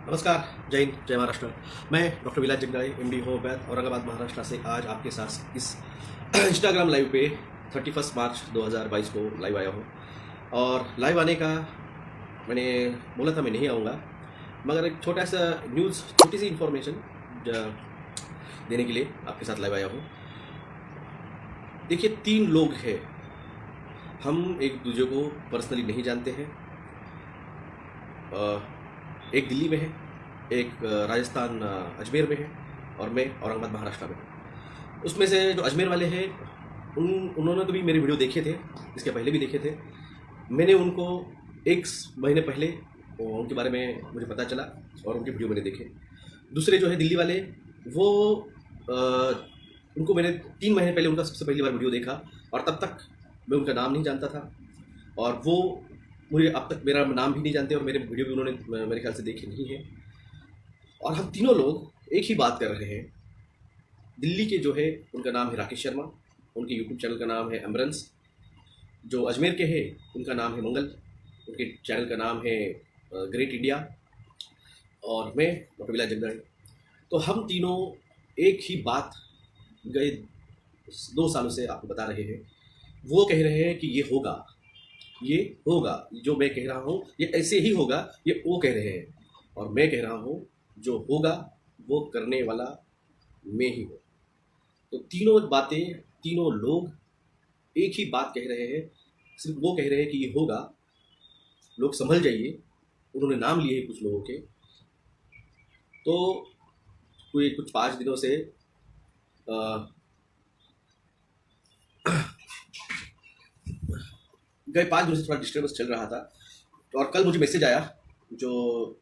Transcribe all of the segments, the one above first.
नमस्कार, जय हिंद, जय महाराष्ट्र। मैं डॉक्टर विलास जगदाळे, एमडी होम्योपैथ, औरंगाबाद महाराष्ट्र से आज आपके साथ इस इंस्टाग्राम लाइव पे 31 मार्च 2022 को लाइव आया हूँ। और लाइव आने का मैंने बोला था मैं नहीं आऊँगा, मगर एक छोटा सा न्यूज़, छोटी सी इन्फॉर्मेशन देने के लिए आपके साथ लाइव आया हूँ। देखिए, 3 लोग हैं, हम एक दूसरे को पर्सनली नहीं जानते हैं। एक दिल्ली में है, एक राजस्थान अजमेर में है, और मैं औरंगाबाद महाराष्ट्र में हूँ। उसमें से जो अजमेर वाले हैं उन्होंने तो भी मेरे वीडियो देखे थे, इसके पहले भी देखे थे। मैंने उनको 1 महीने पहले उनके बारे में मुझे पता चला और उनके वीडियो मैंने देखे। दूसरे जो है दिल्ली वाले, वो उनको मैंने 3 महीने पहले उनका सबसे पहली बार वीडियो देखा, और तब तक मैं उनका नाम नहीं जानता था, और वो मुझे अब तक मेरा नाम भी नहीं जानते, और मेरे वीडियो भी उन्होंने मेरे ख्याल से देखे नहीं है। और हम तीनों लोग एक ही बात कर रहे हैं। दिल्ली के जो है उनका नाम है राकेश शर्मा, उनके यूट्यूब चैनल का नाम है एम्बरेंस। जो अजमेर के हैं उनका नाम है मंगल, उनके चैनल का नाम है ग्रेट इंडिया, और मैं डॉक्टर विलास जगदाळे। तो हम तीनों एक ही बात गए 2 सालों से आपको बता रहे हैं। वो कह रहे हैं कि ये होगा, ये होगा, जो मैं कह रहा हूँ ये ऐसे ही होगा, ये वो कह रहे हैं। और मैं कह रहा हूँ जो होगा वो करने वाला मैं ही हूँ। तो तीनों बातें, तीनों लोग एक ही बात कह रहे हैं, सिर्फ वो कह रहे हैं कि ये होगा, लोग संभल जाइए। उन्होंने नाम लिए हैं कुछ लोगों के। तो कोई कुछ 5 दिनों से गए 5 दिनों से थोड़ा डिस्टर्बेंस चल रहा था। और कल मुझे मैसेज आया, जो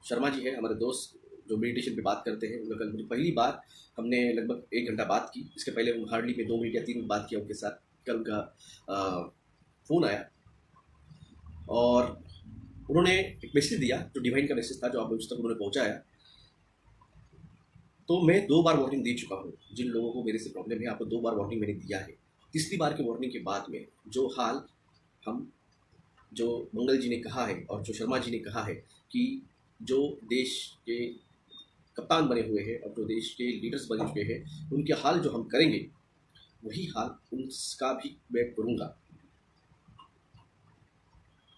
शर्मा जी है हमारे दोस्त, जो मेडिटेशन पे बात करते हैं, उनका कल मुझे पहली बार हमने लगभग 1 घंटा बात की। इसके पहले हार्डली में 2 मिनट या 3 मिनट बात किया उनके साथ। कल उनका फ़ोन आया और उन्होंने एक मैसेज दिया, जो डिवाइन का मैसेज था, जो आप मुझ तक उन्होंने पहुँचाया। तो मैं 2 बार वार्निंग दे चुका हूँ। जिन लोगों को मेरे से प्रॉब्लम है, आपको 2 बार वार्निंग मैंने दिया है। तीसरी बार की वार्निंग के बाद में जो हाल हम, जो मंगल जी ने कहा है और जो शर्मा जी ने कहा है कि जो देश के कप्तान बने हुए हैं और जो देश के लीडर्स बने हुए हैं, उनके हाल जो हम करेंगे, वही हाल उनका भी मैं करूँगा।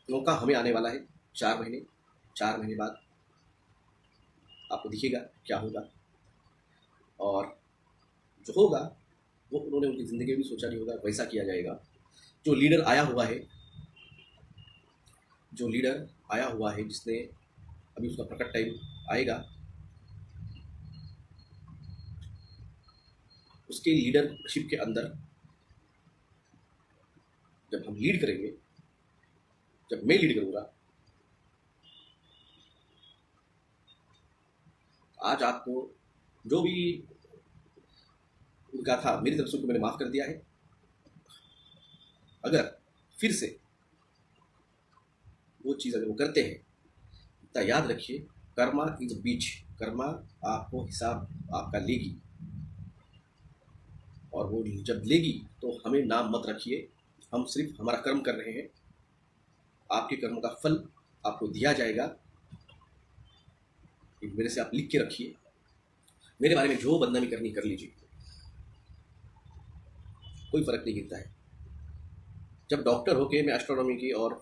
मौका हमें आने वाला है 4 महीने। 4 महीने बाद आपको दिखेगा क्या होगा। और जो होगा वो उन्होंने उनकी ज़िंदगी में भी सोचा नहीं होगा, वैसा किया जाएगा। जो लीडर आया हुआ है, जो लीडर आया हुआ है, जिसने अभी उसका प्रकट टाइम आएगा, उसके लीडरशिप के अंदर जब हम लीड करेंगे, जब मैं लीड करूँगा, आज आपको जो भी उनका था, मेरी तरफ से उनको मैंने माफ़ कर दिया है। अगर फिर से वो चीज़ अगर वो करते हैं, तो याद रखिए, कर्मा इज बीच। कर्मा आपको हिसाब आपका लेगी, और वो जब लेगी तो हमें नाम मत रखिए। हम सिर्फ हमारा कर्म कर रहे हैं, आपके कर्म का फल आपको दिया जाएगा। मेरे से आप लिख के रखिए, मेरे बारे में जो बदनामी करनी कर लीजिए, कोई फर्क नहीं गिरता है। जब डॉक्टर होके मैं एस्ट्रोनॉमी की और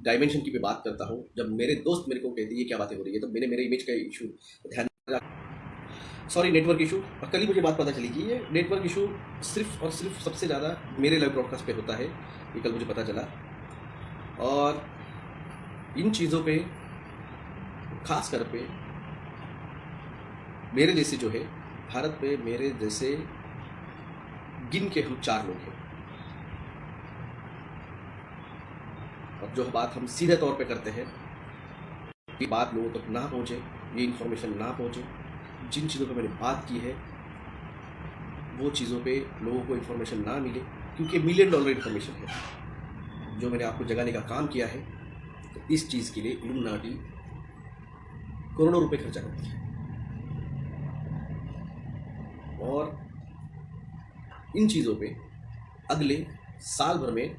डायमेंशन की पे बात करता हूँ, जब मेरे दोस्त मेरे को कहते हैं ये क्या बातें हो रही है, तो मैंने मेरे इमेज का इशू ध्यान, सॉरी, नेटवर्क इशू। और कल ही मुझे बात पता चली कि ये नेटवर्क इशू सिर्फ और सिर्फ सबसे ज़्यादा मेरे लाइव ब्रॉडकास्ट पे होता है, ये कल मुझे पता चला। और इन चीज़ों पे खास कर पे मेरे जैसे जो है भारत में, मेरे जैसे गिन के हम 4 लोग हैं। और जो बात हम सीधे तौर पे करते हैं, ये बात लोगों तक ना पहुँचे, ये इन्फॉर्मेशन ना पहुँचे, जिन चीज़ों पे मैंने बात की है वो चीज़ों पे लोगों को इन्फॉर्मेशन ना मिले, क्योंकि $1 मिलियन इन्फॉर्मेशन है जो मैंने आपको जगाने का काम किया है। तो इस चीज़ के लिए इल्यूमिनाटी करोड़ों रुपए खर्चा करती है। और इन चीज़ों पे अगले साल भर में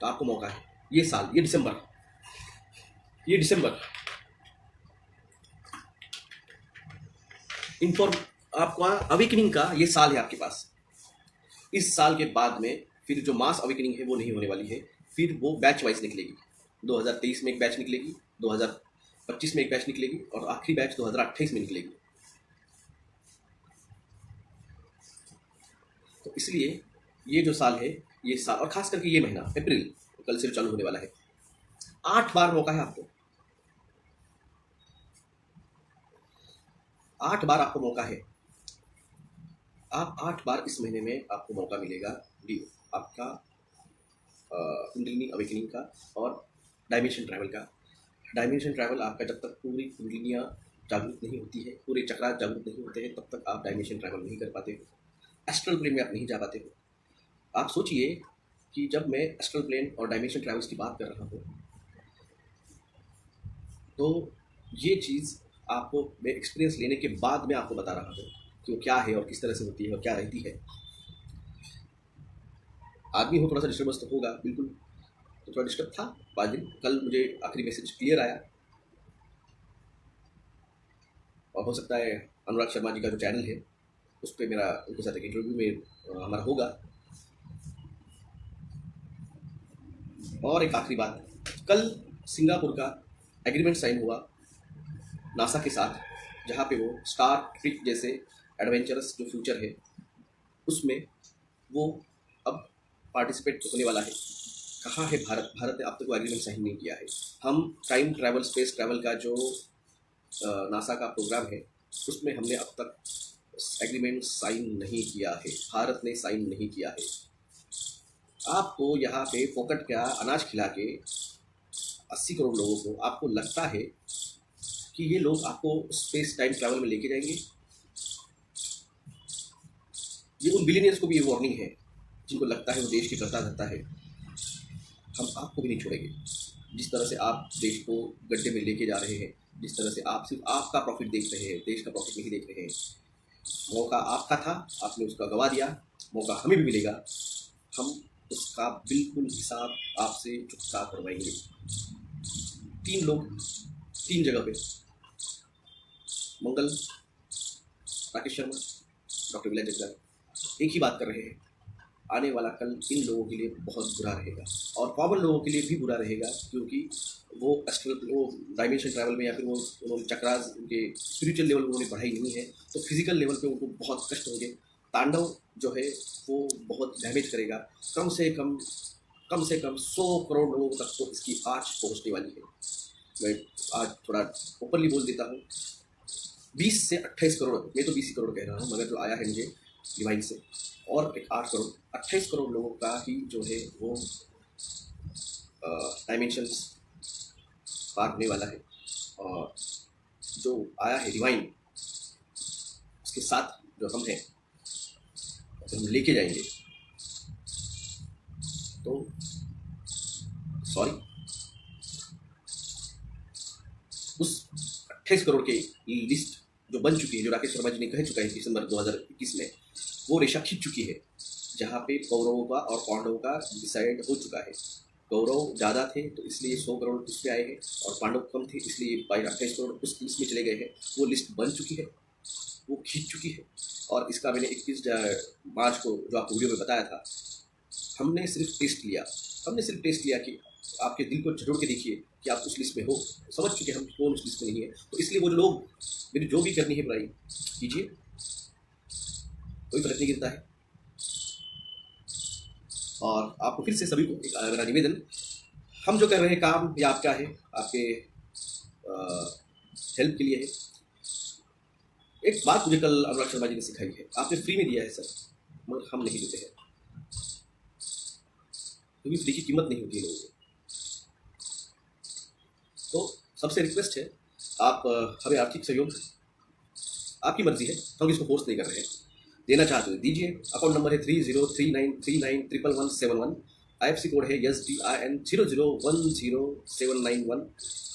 तो आपको मौका है ये साल, ये दिसंबर इन्फॉर्म आपका अवेकनिंग का ये साल है आपके पास। इस साल के बाद में फिर जो मास अवेकनिंग है वो नहीं होने वाली है, फिर वो बैच वाइज निकलेगी। 2023 में एक बैच निकलेगी, 2025 में एक बैच निकलेगी और आखिरी बैच 2028 में निकलेगी। तो इसलिए ये जो साल है, ये साल और खास करके ये महीना अप्रैल कल से चालू होने वाला है, 8 बार मौका है आपको, 8 बार आपको मौका है। आप 8 बार इस महीने में आपको मौका मिलेगा आपका कुंडलिनी अवेकनिंग का और डायमेंशन ट्रैवल का। डायमेंशन ट्रैवल आपका जब तक पूरी कुंडलिनियाँ जागरूक नहीं होती है, पूरे चक्रा जागरूक नहीं होते हैं, तब तक आप डायमेंशन ट्रैवल नहीं कर पाते हो, एस्ट्रल प्लेन में आप नहीं जा पाते हो। आप सोचिए कि जब मैं एस्ट्रल प्लेन और डायमेंशन ट्रैवल्स की बात कर रहा हूँ, तो ये चीज़ आपको मैं एक्सपीरियंस लेने के बाद मैं आपको बता रहा हूँ कि वो क्या है और किस तरह से होती है और क्या रहती है। आदमी हो, थोड़ा सा डिस्टर्बेंस तो होगा, बिल्कुल, तो थोड़ा डिस्टर्ब था 5 दिन। कल मुझे आखिरी मैसेज क्लियर आया और हो सकता है अनुराग शर्मा जी का जो चैनल है उस पर मेरा उनके साथ एक इंटरव्यू में हमारा होगा। और एक आखिरी बात, कल सिंगापुर का एग्रीमेंट साइन हुआ नासा के साथ, जहाँ पे वो स्टार ट्रिक जैसे एडवेंचरस जो फ्यूचर है उसमें वो अब पार्टिसिपेट होने वाला है। कहाँ है भारत? भारत ने अब तक वो एग्रीमेंट साइन नहीं किया है। हम टाइम ट्रैवल, स्पेस ट्रैवल का जो नासा का प्रोग्राम है उसमें हमने अब तक एग्रीमेंट साइन नहीं किया है, भारत ने साइन नहीं किया है। आपको यहाँ पे फोकट का अनाज खिला के 80 करोड़ लोगों को आपको लगता है कि ये लोग आपको स्पेस टाइम ट्रैवल में लेके जाएंगे? ये उन बिलियनियर्स को भी ये वार्निंग है जिनको लगता है वो देश की करता धरता है। हम आपको भी नहीं छोड़ेंगे। जिस तरह से आप देश को गड्ढे में लेके जा रहे हैं, जिस तरह से आप सिर्फ आपका प्रॉफिट देख रहे हैं, देश का प्रॉफिट नहीं देख रहे हैं। मौका आपका था, आपने उसका गवा दिया, मौका हमें भी मिलेगा, हम उसका बिल्कुल हिसाब आपसे चुकता करवाएंगे। 3 लोग 3 जगह पे, मंगल, राकेश शर्मा, डॉक्टर विलय जगदार, एक ही बात कर रहे हैं। आने वाला कल इन लोगों के लिए बहुत बुरा रहेगा और कॉमन लोगों के लिए भी बुरा रहेगा, क्योंकि वो डायमेंशन ट्रैवल में या फिर वो उन्होंने चक्रास, उनके स्पिरिचुअल लेवल उन्होंने पढ़ाई नहीं है, तो फिजिकल लेवल पे उनको बहुत कष्ट होंगे। तांडव जो है वो बहुत डैमेज करेगा। कम से कम 100 करोड़ लोगों तक तो इसकी आँच पहुँचने वाली है। मैं आज थोड़ा ओपनली बोल देता हूँ, 20 से 28 करोड़, मैं तो 20 करोड़ कह रहा हूँ, मगर जो आया है मुझे डिवाइन से, और एक 8 करोड़ 28 करोड़ लोगों का ही जो है वो डायमेंशंस पार होने वाला है। और जो आया है डिवाइन, उसके साथ जो हम हैं, हम लेके जाएंगे। तो सॉरी, उस 28 करोड़ के लिस्ट जो बन चुकी है, जो राकेश शर्मा जी ने कह चुका है दिसंबर 2021 में, वो रेशा खींच चुकी है, जहाँ पे कौरवों का और पांडवों का डिसाइड हो चुका है। कौरव ज़्यादा थे तो इसलिए 100 करोड़ उसमें आए हैं, और पांडव कम थे इसलिए 28 करोड़ उस लिस्ट में चले गए हैं। वो लिस्ट बन चुकी है, वो खींच चुकी है। और इसका मैंने 21 मार्च को जो आपको वीडियो में बताया था, हमने सिर्फ टेस्ट लिया कि आपके दिल को झटोड़ के देखिए कि आप उस लिस्ट में हो। समझ चुके हम कौन उस लिस्ट में नहीं है। तो इसलिए वो जो लोग, मेरी जो भी करनी है बुराई कीजिए, कोई फर्क नहीं गिरता है। और आपको फिर से सभी को एक मेरा निवेदन, हम जो कर रहे हैं काम, या आपका है, आपके हेल्प के लिए है। एक बात मुझे कल अनुराग शर्मा जी ने सिखाई है, आपने फ्री में दिया है सर, मगर हम नहीं देते हैं, क्योंकि फ्री की कीमत नहीं होती है लोगों को। तो सबसे रिक्वेस्ट है, आप हमें आर्थिक सहयोग, आपकी मर्जी है, हम इसको फोर्स नहीं कर रहे हैं, देना चाहते हो दीजिए। अकाउंट नंबर है 3039391171। IFC कोड है SDIN 0010791।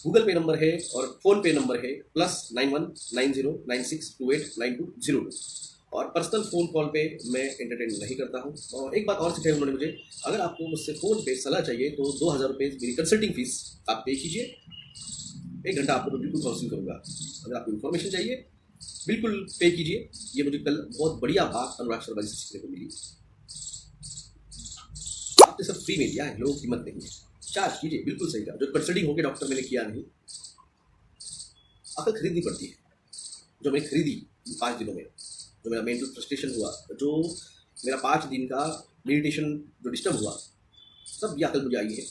गूगल पे नंबर है और फ़ोन पे नंबर है +919096289202। और पर्सनल फ़ोन कॉल पे मैं एंटरटेन नहीं करता हूँ। और एक बात और सिखाई उन्होंने मुझे, अगर आपको मुझसे फ़ोन पे सलाह चाहिए तो 2,000 रुपये मेरी कंसल्टिंग फ़ीस आप पे कीजिए, 1 घंटा आपको मैं बिल्कुल काउंसलिंग करूँगा। अगर आपको इन्फॉर्मेशन चाहिए बिल्कुल पे कीजिए। ये मुझे कल बहुत बढ़िया बात अनुराग शर्मा जी से सीखने को मिली। आपने सब फ्री में दिया है, लोगों की कीमत नहीं है, चार्ज कीजिए, बिल्कुल सही कहा। जो कंसल्टिंग होकर डॉक्टर मैंने किया नहीं, अकल खरीदनी पड़ती है। जो मैंने खरीदी 5 दिनों में, जो मेरा मेंटल फ्रस्ट्रेशन हुआ, जो मेरा 5 दिन का मेडिटेशन जो डिस्टर्ब हुआ, सब ये अकल मुझे आई है।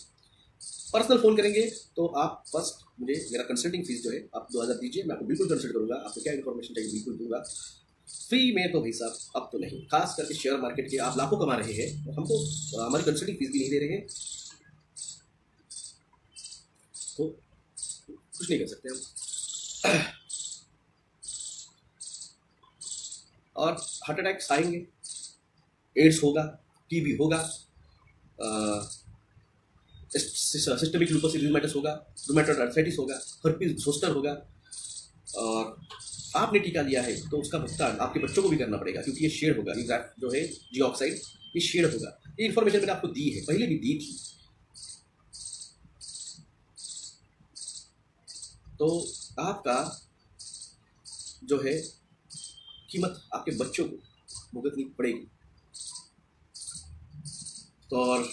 पर्सनल फ़ोन करेंगे तो आप फर्स्ट मुझे मेरा कंसल्टिंग फीस जो है आप 2,000 दीजिए, मैं आपको बिल्कुल कंसल्ट करूँगा, आपको क्या इन्फॉर्मेशन चाहिए बिल्कुल दूंगा। फ्री में तो भाई साहब अब तो नहीं, खास करके शेयर मार्केट के आप लाखों कमा रहे हैं, हमको हमारी कंसल्टिंग फीस भी नहीं दे रहे हैं, तो कुछ नहीं कर सकते हम। और हार्ट अटैक्स आएंगे, एड्स होगा, टीबी होगा, सिस्टमिक लूपस एरिथेमाटस होगा, रूमेटॉइड आर्थराइटिस होगा, हर्पीज जोस्टर होगा। और आपने टीका लिया है तो उसका भुगतान आपके बच्चों को भी करना पड़ेगा, क्योंकि ये शेड होगा, जो है जी ऑक्साइड, ये शेड होगा। ये इन्फॉर्मेशन मैंने आपको दी है, पहले भी दी थी। तो आपका जो है कीमत आपके बच्चों को भुगतनी पड़ेगी। तो और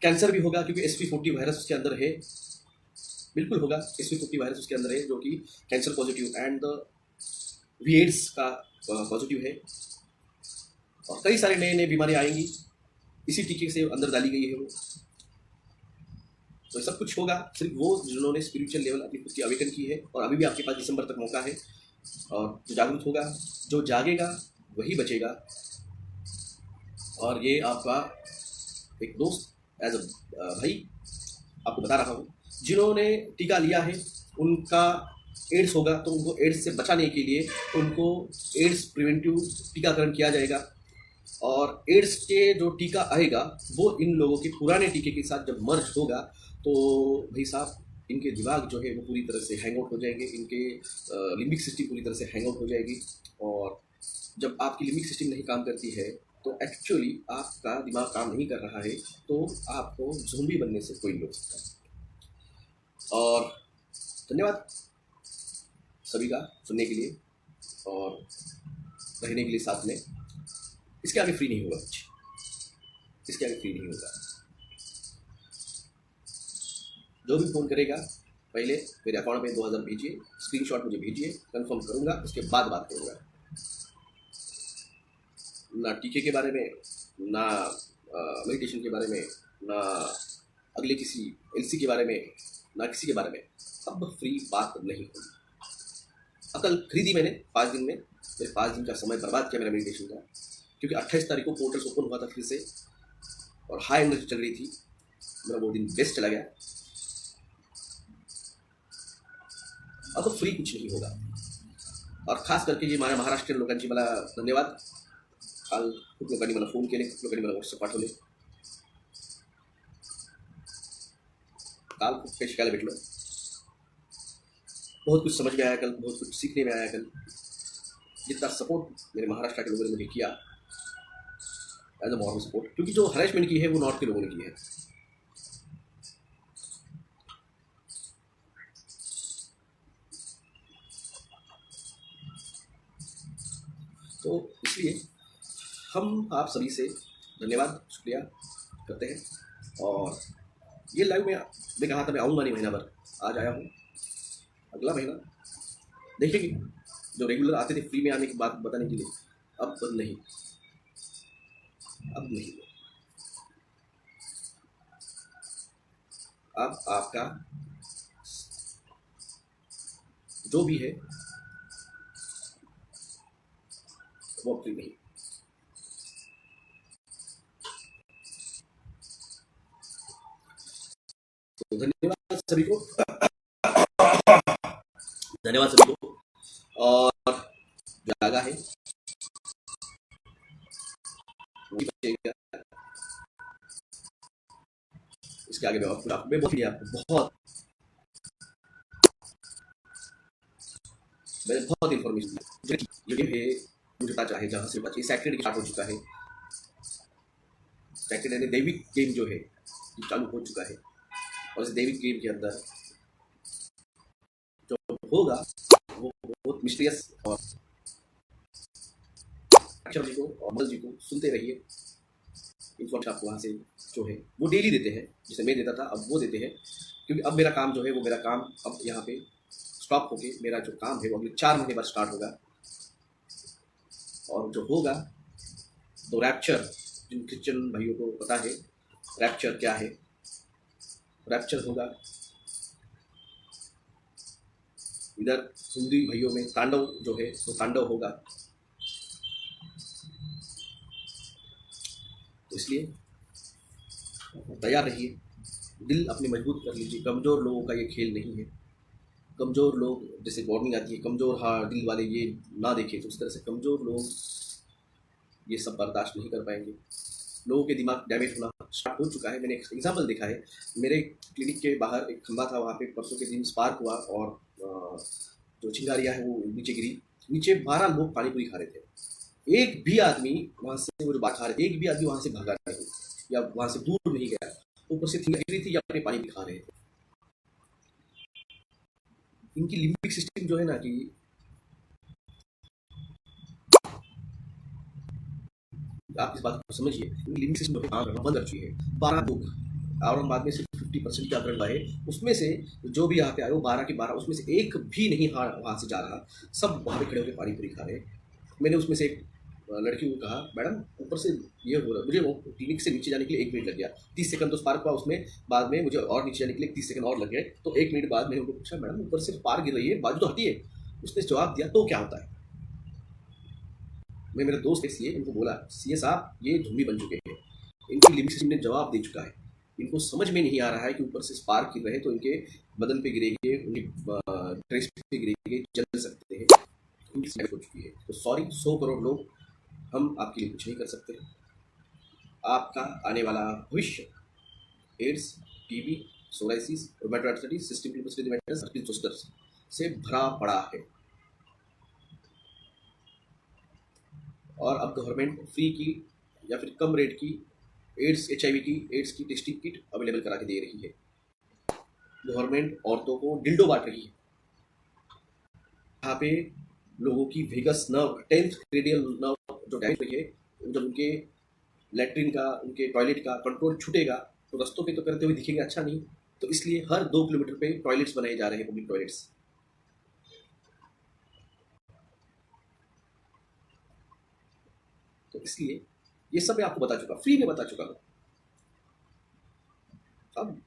कैंसर भी होगा, क्योंकि SV40 वायरस उसके अंदर है, बिल्कुल होगा। SV40 वायरस उसके अंदर है, जो कि कैंसर पॉजिटिव एंड एड्स का पॉजिटिव है। और कई सारे नए नए बीमारी आएंगी, इसी टीके से अंदर डाली गई है वो। तो सब कुछ होगा, सिर्फ वो जिन्होंने स्पिरिचुअल लेवल अपनी खुद की अवेकन की है। और अभी भी आपके पास दिसंबर तक मौका है। और जो जागरूक होगा, जो जागेगा वही बचेगा। और ये आपका एक दोस्त एज अ भाई आपको बता रहा हूँ, जिन्होंने टीका लिया है उनका एड्स होगा, तो उनको एड्स से बचाने के लिए उनको एड्स प्रिवेंटिव टीकाकरण किया जाएगा। और एड्स के जो टीका आएगा वो इन लोगों के पुराने टीके के साथ जब मर्ज होगा, तो भाई साहब इनके दिमाग जो है वो पूरी तरह से हैंग आउट हो जाएंगे, इनके लिम्बिक सिस्टम पूरी तरह से हैंग आउट हो जाएगी। और जब आपकी लिम्बिक सिस्टम नहीं काम करती है तो एक्चुअली आपका दिमाग काम नहीं कर रहा है, तो आपको ज़ोंबी बनने से कोई नहीं रोक सकता। और धन्यवाद सभी का सुनने के लिए और रहने के लिए साथ में। इसके आगे फ्री नहीं होगा कुछ, इसके आगे फ्री नहीं होगा। जो भी फ़ोन करेगा पहले मेरे अकाउंट में 2,000 भेजिए, स्क्रीनशॉट मुझे भेजिए, कंफर्म करूँगा, उसके बाद बात करूँगा। ना टीके के बारे में, ना मेडिटेशन के बारे में, ना अगले किसी LC के बारे में, ना किसी के बारे में। अब फ्री बात नहीं होगी। अकल खरीदी मैंने 5 दिन में, मेरे 5 दिन का समय बर्बाद किया मेरा मेडिटेशन का, क्योंकि 28 तारीख को पोर्टल्स ओपन हुआ था फिर से और हाई एनर्जी चल रही थी। मेरा वो दिन बेस्ट चला गया। अब तो फ्री कुछ नहीं होगा। और खास करके जे माझ्या महाराष्ट्रीयन लोकांची मला धन्यवाद। काल खूप लोकांनी मला फोन केले, खूप लोकांनी मला व्हॉट्सअप पाठवले, काल खूप काही शिकायला भेटलं, बहुत कुछ समझ में आया कल, बहुत कुछ सीखने में आया कल। जितना सपोर्ट मेरे महाराष्ट्र के लोगों ने मुझे किया एज अ मॉरल सपोर्ट, क्योंकि जो हरेसमेंट की है वो नॉर्थ के लोगों ने की है। तो इसलिए हम आप सभी से धन्यवाद शुक्रिया करते हैं। और ये लाइव में मैं कहा था मैं आऊँगा नहीं महीना भर, आज आया हूँ। अगला महीना देखेंगे, जो रेगुलर आते थे फ्री में आने की बात बताने के लिए, अब नहीं, अब नहीं। अब आपका जो भी है वो फ्री नहीं। तो धन्यवाद सभी को, धन्यवाद सभी को। और जागा है इसके आगे मैं बहुत मैंने बहुत इन्फॉर्मेशन दी है। मुझे पता चला है जहाँ से बचे सैक्रेड स्टार्ट हो चुका है। सैक्रेड यानी दैविक गेम जो है ये चालू हो चुका है, और इस दैविक गेम के अंदर जो होगा वो बहुत मिस्टीरियस, और अक्षर जी को और मल जी को सुनते रहिए। इन्फॉर्मेशन आपको वहाँ से जो है वो डेली देते हैं, जिसे मैं देता था अब वो देते हैं, क्योंकि अब मेरा काम जो है वो मेरा काम अब यहाँ पे स्टॉप होके मेरा जो काम है वो अगले 4 महीने बाद स्टार्ट होगा। और जो होगा तो रैप्चर, जिन क्रिश्चियन भाइयों को पता है रैप्चर क्या है, रैप्चर होगा। इधर हिंदू भाइयों में तांडव जो है वो तांडव होगा। तो इसलिए तैयार रहिए, दिल अपने मजबूत कर लीजिए। कमज़ोर लोगों का ये खेल नहीं है। कमज़ोर लोग, जैसे वार्निंग आती है कमज़ोर हाँ दिल वाले ये ना देखें, तो उस तरह से कमज़ोर लोग ये सब बर्दाश्त नहीं कर पाएंगे। लोगों के दिमाग डैमेज होना स्टार्ट हो चुका है। मैंने एक एग्जाम्पल देखा है, मेरे क्लिनिक के बाहर एक खंभा था, वहाँ पे परसों के दिन स्पार्क हुआ और जो चिंगारियाँ है वो नीचे गिरी। नीचे 12 लोग पानी पूरी खा रहे थे। एक भी आदमी वहाँ से, वो जो बात खा रहे थे, एक भी आदमी वहाँ से भागा नहीं या वहाँ से दूर नहीं गया। ऊपर से गिरी थी या अपने पानी भी खा रहे थे। इनकी लिम्बिक सिस्टम जो है ना कि आप इस बात को समझिए, लिम्बिक सिस्टम जो है काम करना बंद कर चुकी है। 12 लोग औरंगाबाद में सिर्फ 50% का आंकड़न हुआ है, उसमें से जो भी यहाँ पे आए वो 12 के 12, उसमें से एक भी नहीं वहाँ से जा रहा, सब वहाँ पे खड़े होकर पानी पूरी खा रहे हैं। मैंने उसमें से एक लड़की को कहा, मैडम ऊपर से ये हो रहा, मुझे वो क्लिनिक से नीचे जाने के लिए 1 मिनट लग गया, 30 सेकंड तो स्पार्क हुआ उसमें, बाद में मुझे और नीचे जाने के लिए 30 सेकंड और लग गए, तो 1 मिनट बाद मैंने उनको पूछा, मैडम ऊपर से पार गिर रही है, बाजू तो हटिए। उसने जवाब दिया, तो क्या होता है। मैं मेरे दोस्त इसलिए उनको बोला, सीए साहब ये धुम्मी बन चुके हैं, इनकी लिम्बिक सिस्टम ने जवाब दे चुका है, इनको समझ में नहीं आ रहा है कि ऊपर से स्पार्क गिर रहे तो इनके बदन पे गिरेंगे, उनकी ड्रेस पे गिरेंगे, जल सकते हैं, इनकी हो चुकी है। तो सॉरी 100 करोड़ लोग, हम आपके लिए कुछ नहीं कर सकते। आपका आने वाला भविष्य AIDS, TB, psoriasis, rheumatoid arthritis, cystic lupus erythematosus से भरा पड़ा है। और अब गवर्नमेंट फ्री की या फिर कम रेट की एड्स HIV की एड्स की टेस्टिंग किट अवेलेबल करा के दे रही है। गवर्नमेंट औरतों को डिल्डो बांट रही है, यहाँ पे लोगों की vagus nerve, 10th radial nerve जो डैमेज हुई है, जब उनके लेटरिन का, उनके टॉयलेट का कंट्रोल छूटेगा तो रस्तों पे तो करते हुए दिखेंगे, अच्छा नहीं। तो इसलिए हर 2 किलोमीटर पे टॉयलेट्स बनाए जा रहे हैं, पब्लिक टॉयलेट्स। तो इसलिए ये सब मैं आपको बता चुका, फ्री में बता चुका हूँ। अब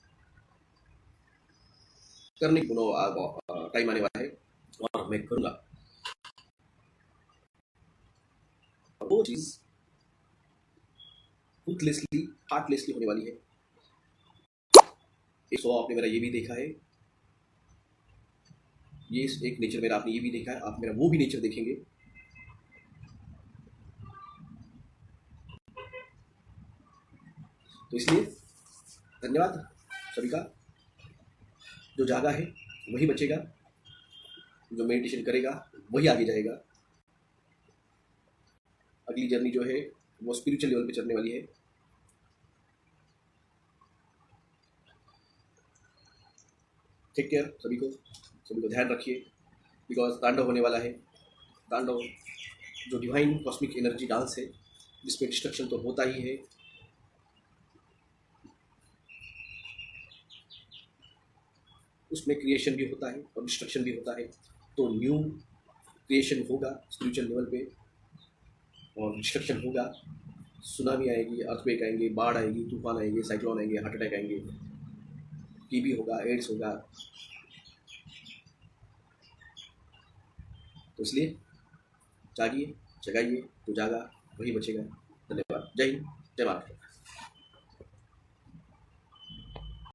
करने की टाइम आने वाला है और मैं करूँगा। वो चीज़ रूथलेसली, हार्टलेसली होने वाली है। 100 आपने मेरा ये भी देखा है, ये एक नेचर मेरा आपने ये भी देखा है, आप मेरा वो भी नेचर देखेंगे। तो इसलिए धन्यवाद सभी का। जो जागा है वही बचेगा, जो मेडिटेशन करेगा वही आगे जाएगा। अगली जर्नी जो है वो स्पिरिचुअल लेवल पे चलने वाली है। टेक केयर सभी को ध्यान रखिए, बिकॉज तांडव होने वाला है। तांडव जो डिवाइन कॉस्मिक एनर्जी डांस है, जिसमें डिस्ट्रक्शन तो होता ही है, उसमें क्रिएशन भी होता है और डिस्ट्रक्शन भी होता है। तो न्यू क्रिएशन होगा स्पिरिचुअल लेवल पे और डिस्ट्रक्शन होगा। सुनामी आएगी, अर्थक्वेक आएंगे, बाढ़ आएगी, तूफान आएंगे, साइक्लोन आएंगे, हार्ट अटैक आएंगे, टीबी होगा, एड्स होगा। तो इसलिए जागिए, जगाइए, तो जागा वही बचेगा। धन्यवाद। जय हिंद, जय भारत।